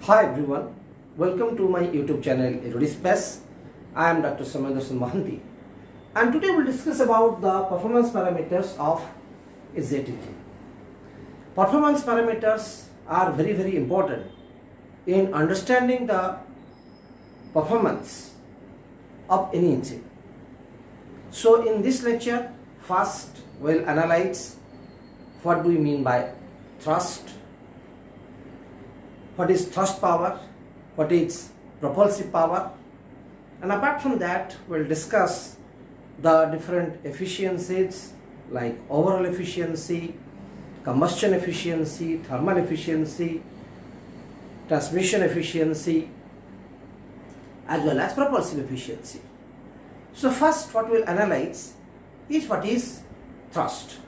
Hi everyone, welcome to my YouTube channel Erudispace. I am Dr. Mohanty, and today we'll discuss about the performance parameters of a jet engine. Performance parameters are very important in understanding the performance of any engine. So in this lecture, first we'll analyze what do we mean by thrust, what is thrust power, what is propulsive power, and apart from that we'll discuss the different efficiencies like overall efficiency, combustion efficiency, thermal efficiency, transmission efficiency, as well as propulsive efficiency. So first what we'll analyze is what is thrust.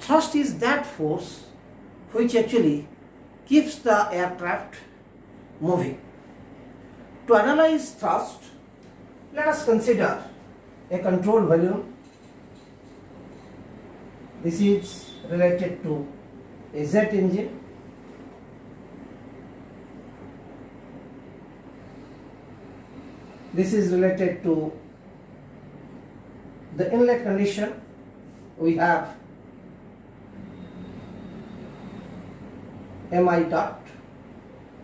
Thrust is that force which actually keeps the aircraft moving. To analyze thrust, let us consider a control volume. This is related to a jet engine. This is related to the inlet condition. We have mi dot.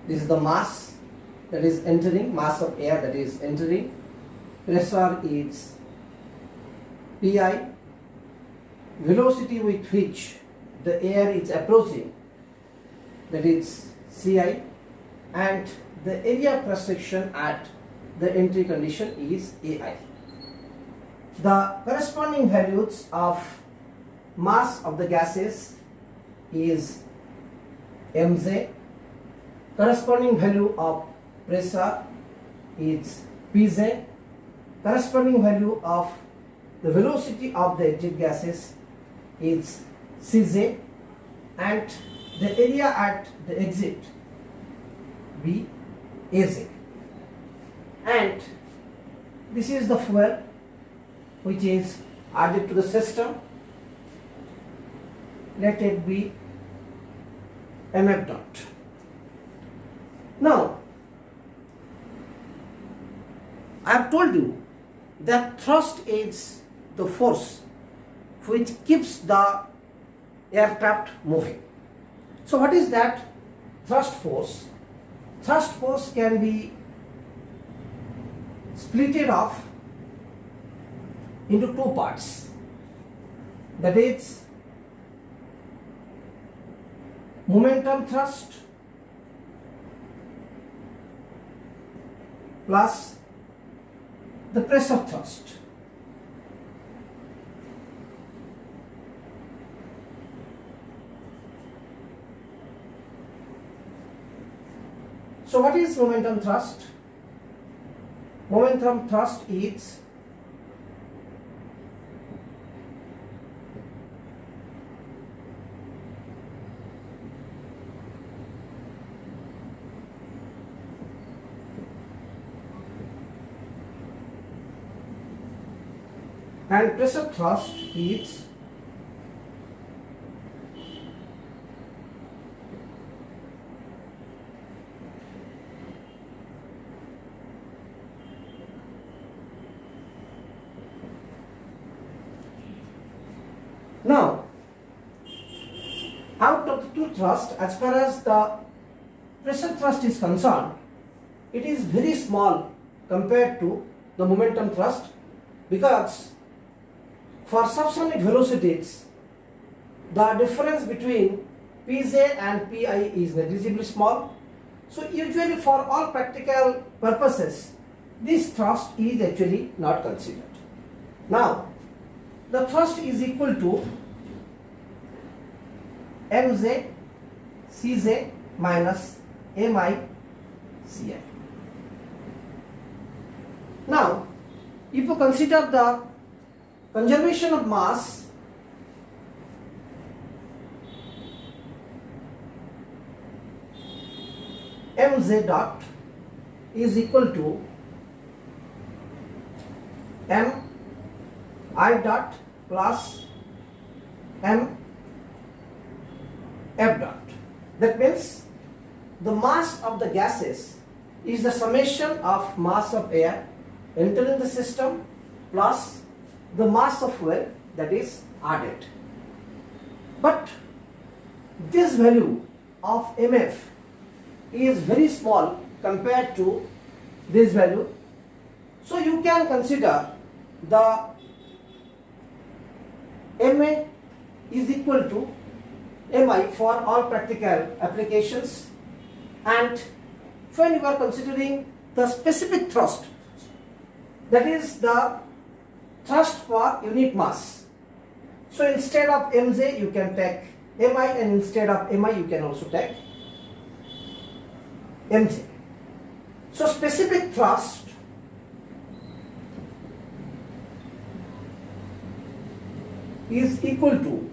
This is the mass that is entering, mass of air that is entering. Pressure is pi. Velocity with which the air is approaching, that is ci, and the area of cross section at the entry condition is ai. The corresponding values of mass of the gases is mj, corresponding value of pressure is pj, corresponding value of the velocity of the exit gases is cj, and the area at the exit be az. And this is the fuel which is added to the system. Let it be mf dot. Now, I have told you that thrust is the force which keeps the aircraft moving. So what is that thrust force? Thrust force can be splitted off into two parts, that is momentum thrust plus the pressure thrust. So what is momentum thrust? Momentum thrust is and pressure thrust is now out of the two thrust, as far as the pressure thrust is concerned, it is very small compared to the momentum thrust, because for subsonic velocities, the difference between Pj and Pi is negligibly small. So usually for all practical purposes, this thrust is actually not considered. Now, the thrust is equal to mj cj minus mi ci. Now, if you consider the conservation of mass, mz dot is equal to m I dot plus m f dot. That means the mass of the gases is the summation of mass of air entering the system plus the mass of fuel, that is added. But this value of mf is very small compared to this value, so you can consider the ma is equal to mi for all practical applications. And when you are considering the specific thrust, that is the thrust for unit mass, so instead of mj you can take mi, and instead of mi you can also take mj. So specific thrust is equal to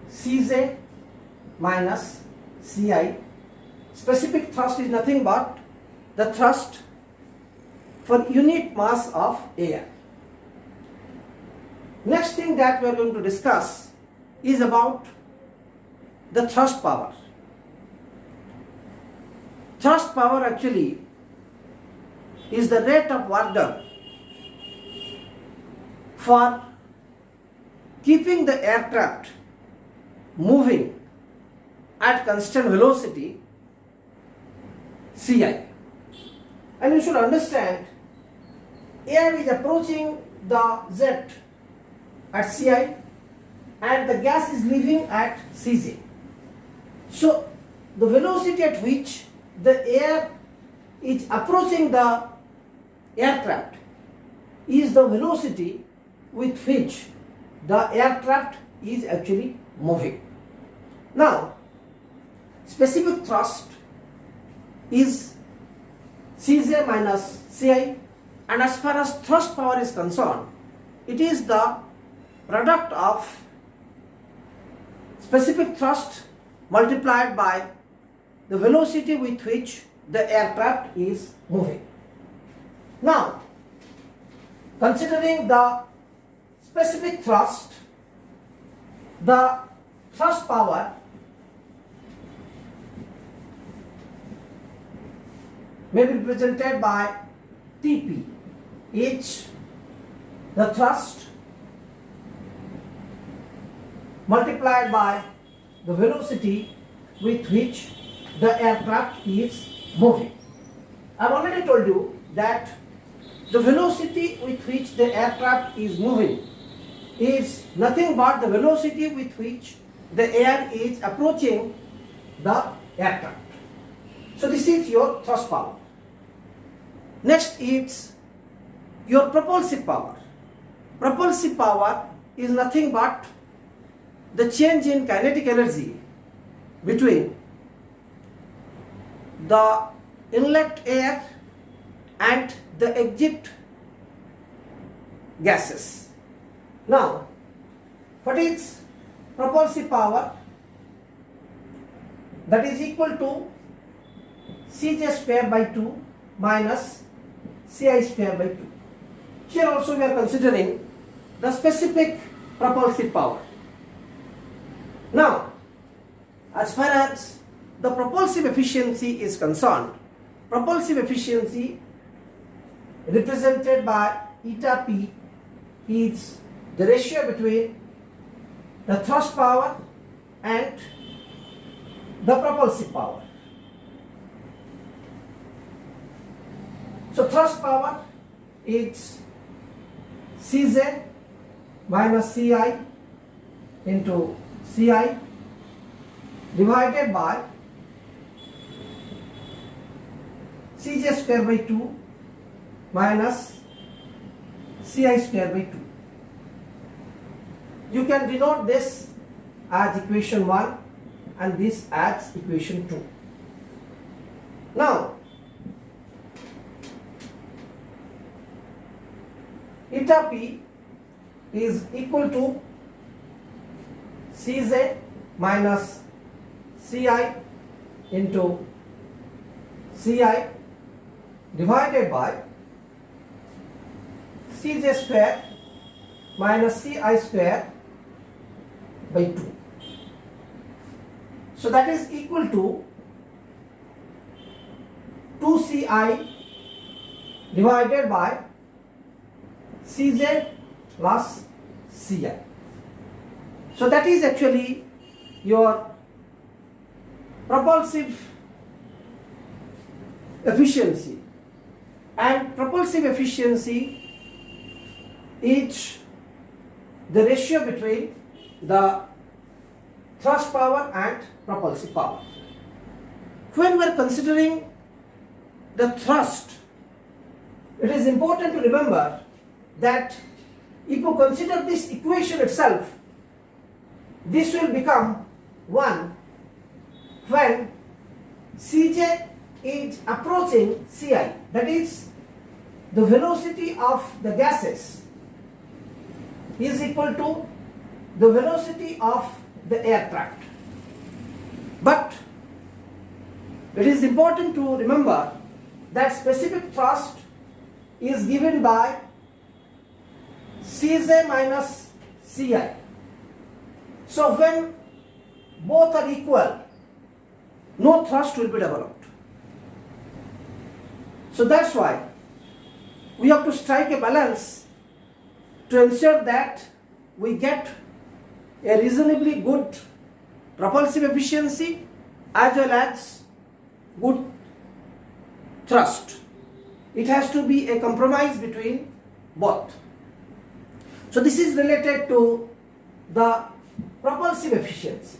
Cj minus Ci. Specific thrust is nothing but the thrust for unit mass of air. Next thing that we are going to discuss is about the thrust power. Thrust power actually is the rate of work done for keeping the aircraft moving at constant velocity Ci. And you should understand, air is approaching the jet at Ci and the gas is leaving at Cj. So the velocity at which the air is approaching the aircraft is the velocity with which the aircraft is actually moving. Now, specific thrust is Cj minus Ci, and as far as thrust power is concerned, it is the product of specific thrust multiplied by the velocity with which the aircraft is moving. Now, considering the specific thrust, the thrust power may be represented by Tp. H, the thrust multiplied by the velocity with which the aircraft is moving. I have already told you that the velocity with which the aircraft is moving is nothing but the velocity with which the air is approaching the aircraft. So this is your thrust power. Next is your propulsive power. Propulsive power is nothing but the change in kinetic energy between the inlet air and the exit gases. Now, what is propulsive power? That is equal to Cj square by 2 minus Ci square by 2. Here also we are considering the specific propulsive power. Now, as far as the propulsive efficiency is concerned, propulsive efficiency represented by eta P is the ratio between the thrust power and the propulsive power. So thrust power is Cj minus Ci into Ci divided by Cj square by 2 minus Ci square by 2. You can denote this as equation 1 and this as equation 2. Now, eta P is equal to Cj minus Ci into Ci divided by Cj square minus Ci square by 2. So that is equal to 2Ci divided by Cj plus Ci. So that is actually your propulsive efficiency, and propulsive efficiency is the ratio between the thrust power and propulsive power. When we are considering the thrust, it is important to remember that if you consider this equation itself, this will become 1 when Cj is approaching Ci, that is the velocity of the gases is equal to the velocity of the aircraft. But it is important to remember that specific thrust is given by Cj minus Ci. So when both are equal, no thrust will be developed. So that's why we have to strike a balance to ensure that we get a reasonably good propulsive efficiency as well as good thrust. It has to be a compromise between both. So this is related to the propulsive efficiency.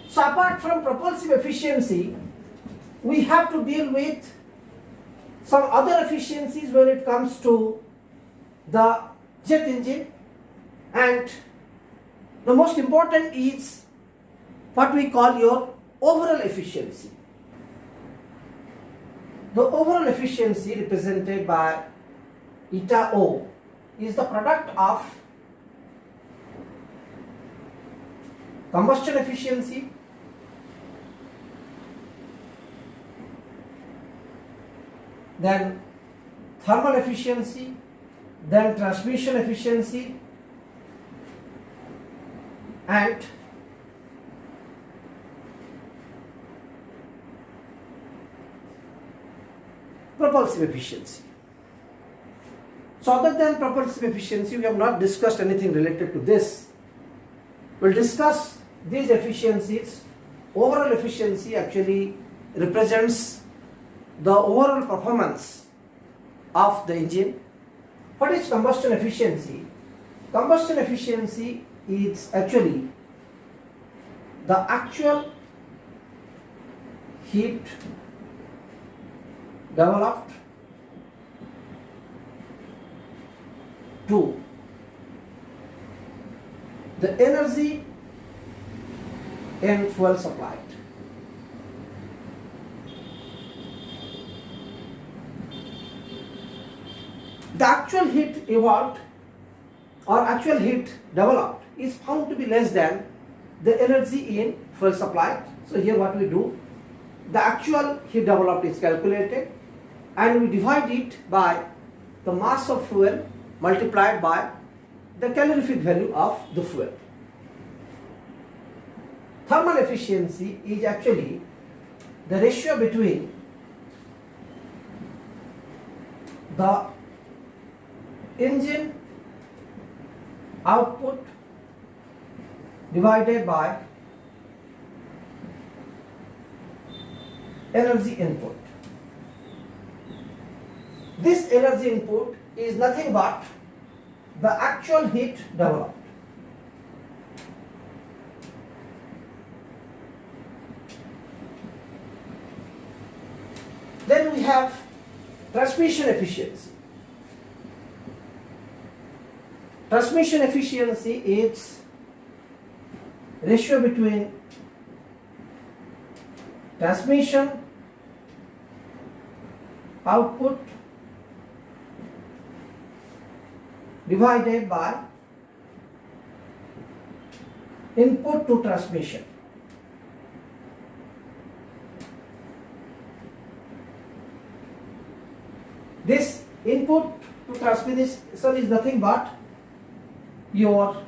So apart from propulsive efficiency, we have to deal with some other efficiencies when it comes to the jet engine, and the most important is what we call your overall efficiency. The overall efficiency represented by eta O is the product of combustion efficiency, then thermal efficiency, then transmission efficiency, and propulsive efficiency. So other than propulsive efficiency, we have not discussed anything related to this. We'll discuss these efficiencies. Overall efficiency actually represents the overall performance of the engine. What is combustion efficiency? Combustion efficiency is actually the actual heat developed to the energy and fuel supplied. The actual heat evolved or actual heat developed is found to be less than the energy in fuel supplied. So here what we do, the actual heat developed is calculated and we divide it by the mass of fuel multiplied by the calorific value of the fuel. Thermal efficiency is actually the ratio between the engine output divided by energy input. This energy input is nothing but the actual heat developed. Then we have transmission efficiency. Transmission efficiency is ratio between transmission output divided by input to transmission. This input to transmission is nothing but your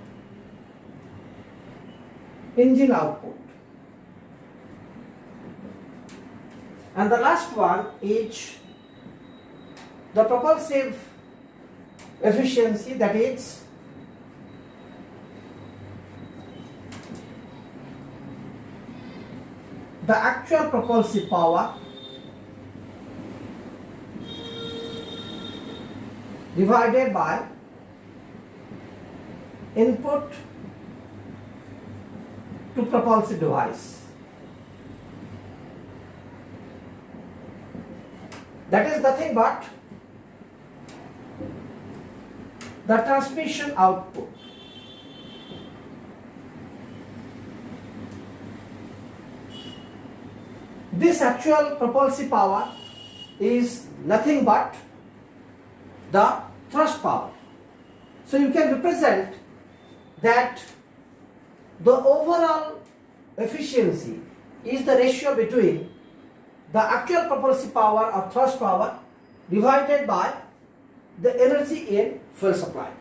engine output. And the last one is the propulsive efficiency, that is the actual propulsive power divided by input to propulsive device. That is nothing but the transmission output. This actual propulsive power is nothing but the thrust power. So you can represent that the overall efficiency is the ratio between the actual propulsive power or thrust power divided by the energy in fuel supplied.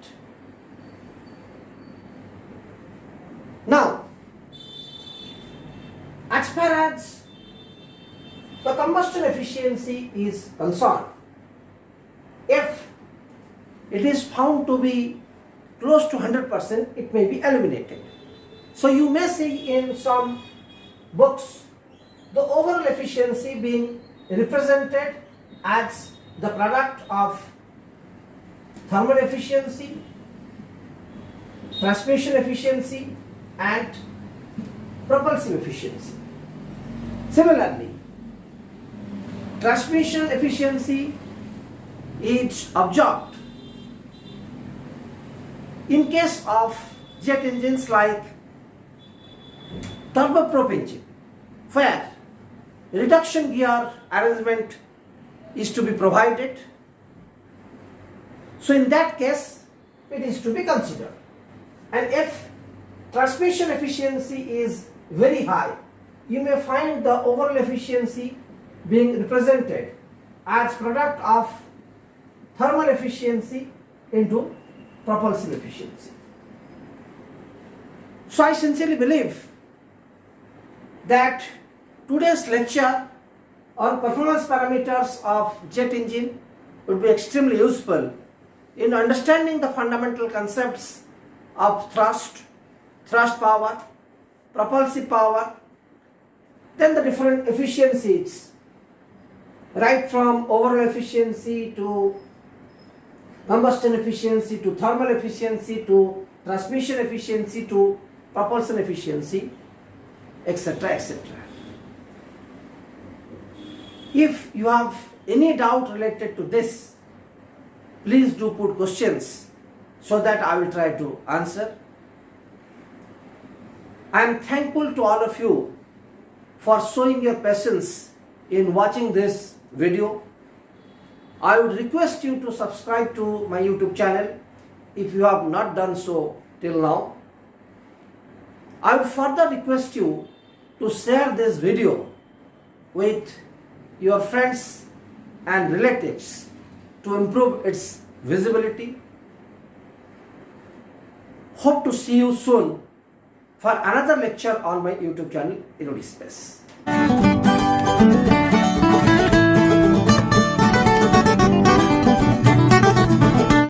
Now, as far as the combustion efficiency is concerned, if it is found to be close to 100%, it may be eliminated. So you may see in some books the overall efficiency being represented as the product of thermal efficiency, transmission efficiency and propulsive efficiency. Similarly, transmission efficiency is observed in case of jet engines like turboprop engine, where reduction gear arrangement is to be provided. So in that case, it is to be considered. And if transmission efficiency is very high, you may find the overall efficiency being represented as product of thermal efficiency into propulsive efficiency. So I sincerely believe that today's lecture on performance parameters of jet engine would be extremely useful in understanding the fundamental concepts of thrust power, propulsive power, then the different efficiencies, right from overall efficiency to combustion efficiency to thermal efficiency to transmission efficiency to propulsion efficiency, etc., etc. If you have any doubt related to this, please do put questions so that I will try to answer. I am thankful to all of you for showing your patience in watching this video. I would request you to subscribe to my YouTube channel if you have not done so till now. I would further request you to share this video with your friends and relatives to improve its visibility. Hope to see you soon for another lecture on my YouTube channel, Erudispace.